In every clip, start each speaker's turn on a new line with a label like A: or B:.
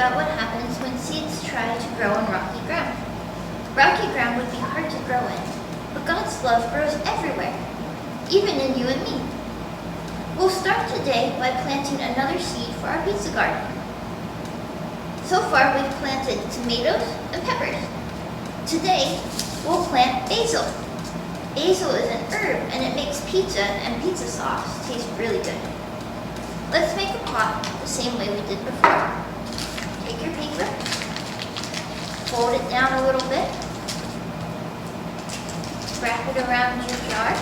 A: about what happens when seeds try to grow on rocky ground. Rocky ground would be hard to grow in, but God's love grows everywhere, even in you and me. We'll start today by planting another seed for our pizza garden. So far, we've planted tomatoes and peppers. Today, we'll plant basil. Basil is an herb, and it makes pizza and pizza sauce taste really good. Let's make a pot the same way we did before. Take your paper, fold it down a little bit, wrap it around your jar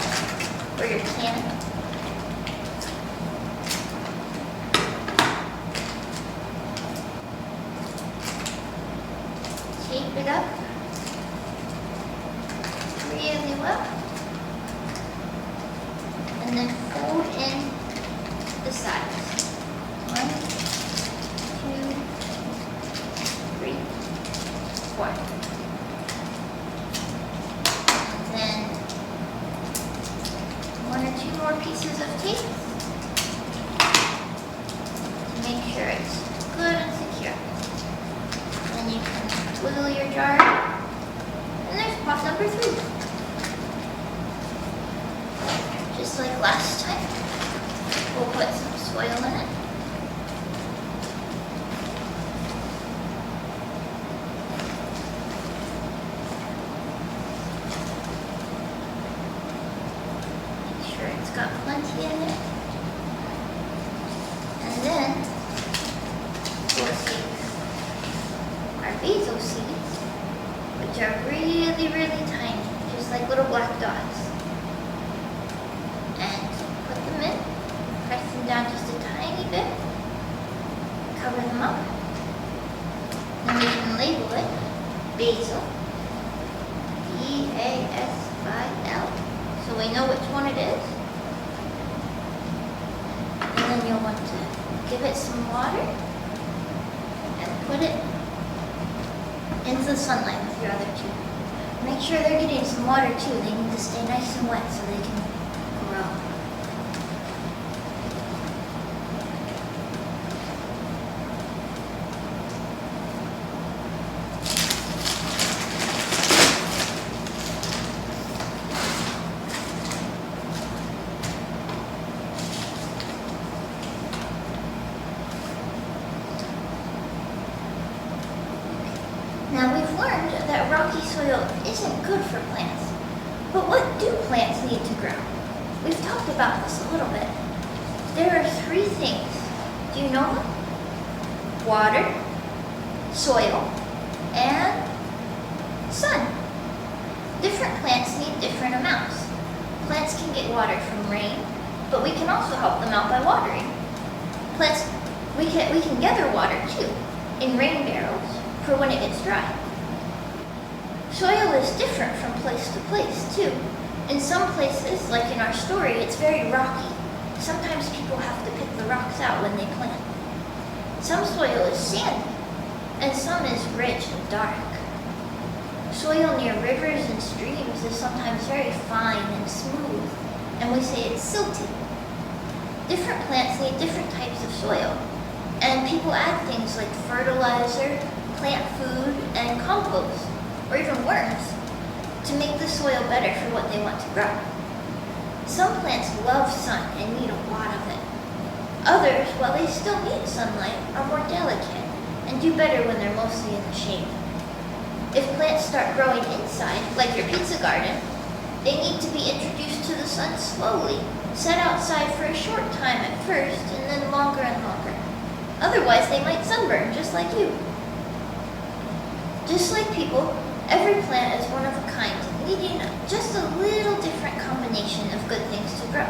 A: or your can. Tape it up really well, and then fold in the sides. 1, 2, 3, 4. And then 1 or 2 more pieces of tape to make sure it's good and secure. Then you can twiddle your jar, and there's pot number 3. Just like last time, we'll put some soil in it. Make sure it's got plenty in it. And then we'll take our basil seeds, which are really, really tiny, just like little black dots. Press them down just a tiny bit, cover them up, then we can label it Basil, B-A-S-I-L, so we know which one it is. And then you'll want to give it some water and put it into the sunlight with your other 2. Make sure they're getting some water too. They need to stay nice and wet so they can grow. Now we've learned that rocky soil isn't good for plants, but what do plants need to grow? We've talked about this a little bit. There are 3 things. Do you know them? Water, soil, and sun. Different plants need different amounts. Plants can get water from rain, but we can also help them out by watering. Plants, we can gather water too, in rain barrels, for when it gets dry. Soil is different from place to place too. In some places, like in our story, it's very rocky. Sometimes people have to pick the rocks out when they plant. Some soil is sandy, and some is rich and dark. Soil near rivers and streams is sometimes very fine and smooth, and we say it's silty. Different plants need different types of soil, and people add things like fertilizer, plant food, and compost, or even worms, to make the soil better for what they want to grow. Some plants love sun and need a lot of it. Others, while they still need sunlight, are more delicate and do better when they're mostly in the shade. If plants start growing inside, like your pizza garden, they need to be introduced to the sun slowly, set outside for a short time at first, and then longer and longer. Otherwise, they might sunburn, just like you. Just like people, every plant is one of a kind, needing just a little different combination of good things to grow.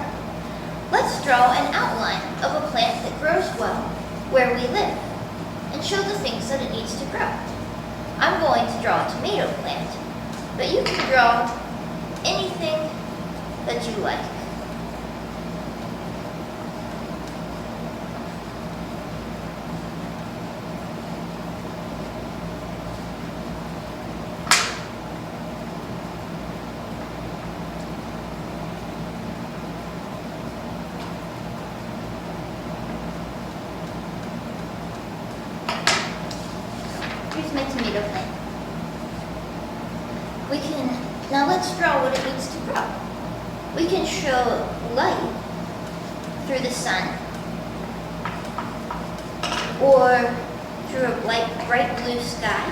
A: Let's draw an outline of a plant that grows well where we live, and show the things that it needs to grow. I'm going to draw a tomato plant, but you can draw anything that you like. Here's my tomato plant. Now let's draw what it needs to grow. We can show light through the sun, or through a bright blue sky.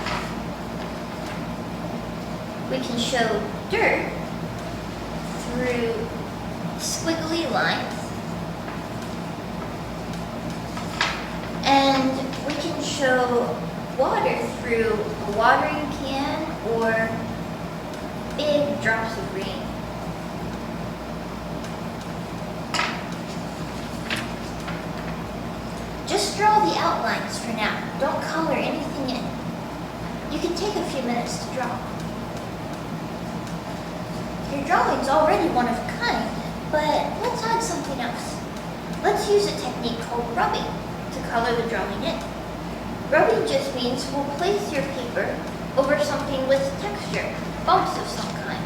A: We can show dirt through squiggly lines. And we can show water through a watering can or big drops of rain. Just draw the outlines for now. Don't color anything in. You can take a few minutes to draw. Your drawing's already one of a kind, but let's add something else. Let's use a technique called rubbing to color the drawing in. Rubbing just means we'll place your paper over something with texture, bumps of some kind,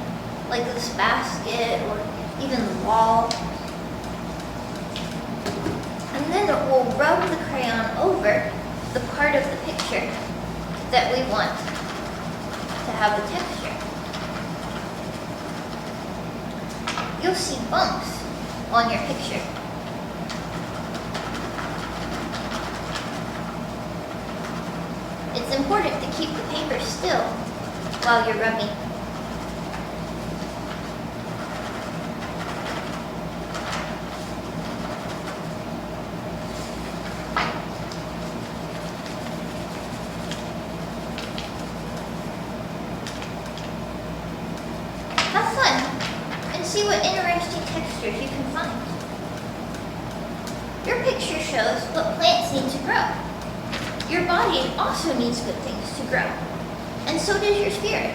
A: like this basket or even the wall. And then we'll rub the crayon over the part of the picture that we want to have the texture. You'll see bumps on your picture. It's important to keep the paper still while you're rubbing. Have fun and see what interesting textures you can find. Your picture shows what plants need to grow. Your body also needs good things to grow, and so does your spirit.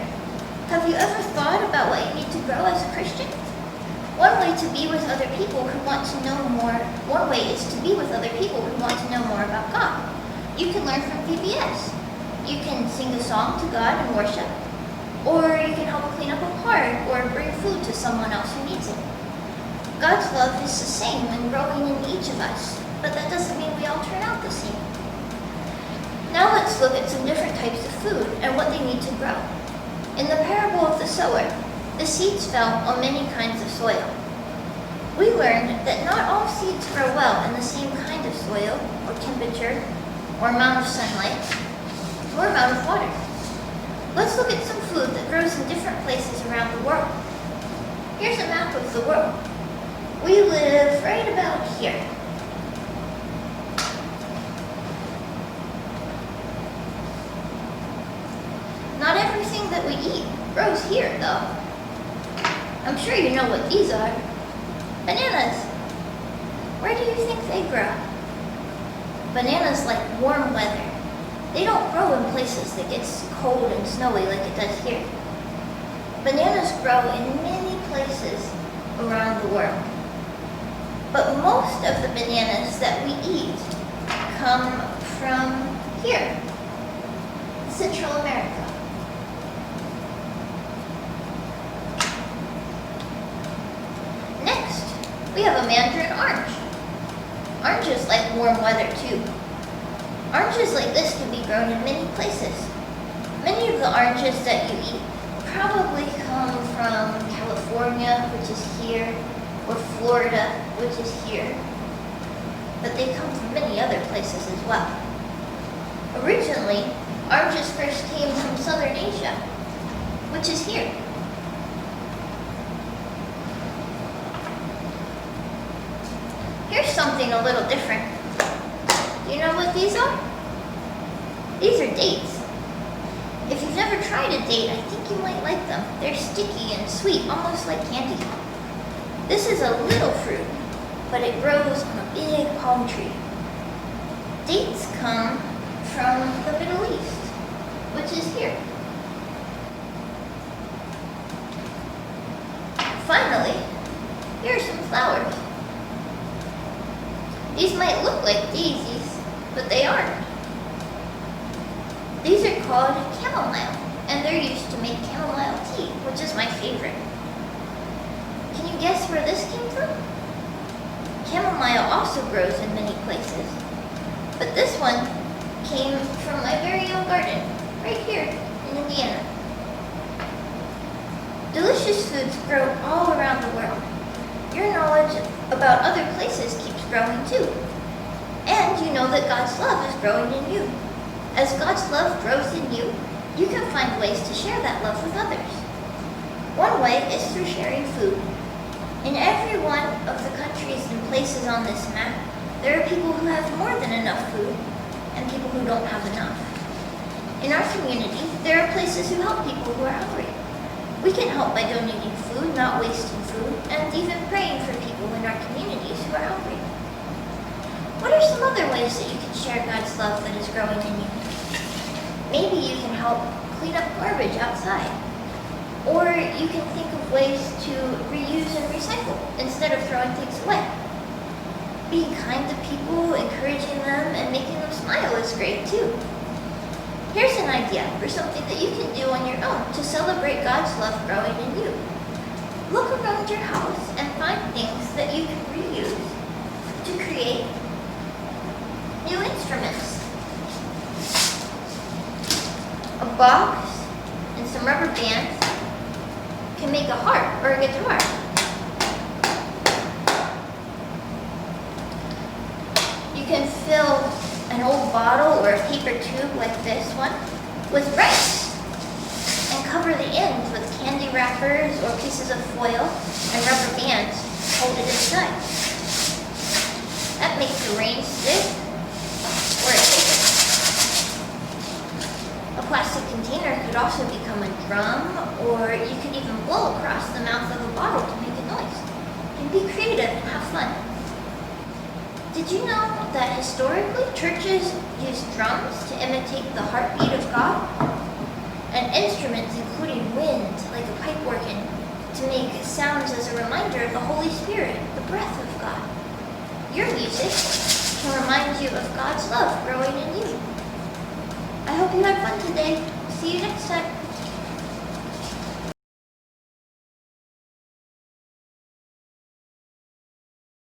A: Have you ever thought about what you need to grow as a Christian? One way to be with other people who want to know more, one way is to be with other people who want to know more about God. You can learn from VBS. You can sing a song to God and worship, or you can help clean up a park or bring food to someone else who needs it. God's love is the same and growing in each of us, but that doesn't mean we all turn out the same. Now let's look at some different types of food and what they need to grow. In the parable of the sower, the seeds fell on many kinds of soil. We learned that not all seeds grow well in the same kind of soil, or temperature, or amount of sunlight, or amount of water. Let's look at some food that grows in different places around the world. Here's a map of the world. We live right about here. Not everything that we eat grows here, though. I'm sure you know what these are. Bananas. Where do you think they grow? Bananas like warm weather. They don't grow in places that gets cold and snowy like it does here. Bananas grow in many places around the world. But most of the bananas that we eat come from here, Central America. Next, we have a Mandarin Orange. Oranges like warm weather too. Oranges like this can be grown in many places. Many of the oranges that you eat probably come from California, which is here, or Florida, which is here. But they come from many other places as well. Originally, oranges first came from Southern Asia, which is here. Here's something a little different. Do you know what these are? These are dates. If you've never tried a date, I think you might like them. They're sticky and sweet, almost like candy. This is a little fruit, but it grows on a big palm tree. Dates come from the Middle East, which is here. Finally, here are some flowers. These might look like daisies, but they aren't. These are called chamomile, and they're used to make chamomile tea, which is my favorite. Can you guess where this came from? Chamomile also grows in many places, but this one came from my very own garden, right here in Indiana. Delicious foods grow all around the world. Your knowledge about other places keeps growing too. And you know that God's love is growing in you. As God's love grows in you, you can find ways to share that love with others. One way is through sharing food. In every one of the countries and places on this map, there are people who have more than enough food and people who don't have enough. In our community, there are places who help people who are hungry. We can help by donating food, not wasting food, and even praying for people in our communities who are hungry. What are some other ways that you can share God's love that is growing in you? Maybe you can help clean up garbage outside. Or you can think of ways to reuse and recycle instead of throwing things away. Being kind to people, encouraging them, and making them smile is great too. Here's an idea for something that you can do on your own to celebrate God's love growing in you. Look around your house and find things that you can reuse to create new instruments. A box and some rubber bands can make a harp or a guitar. You can fill an old bottle or a paper tube like this one with rice and cover the ends with candy wrappers or pieces of foil and rubber bands to hold it inside. That makes the rain stick or a paper. A plastic container could also become a drum, or you could even blow across the mouth of a bottle to make a noise. And be creative and have fun. Did you know that historically churches used drums to imitate the heartbeat of God? And instruments including wind, like a pipe organ, to make sounds as a reminder of the Holy Spirit, the breath of God. Your music can remind you of God's love growing in you. I hope you had fun today. See you next time.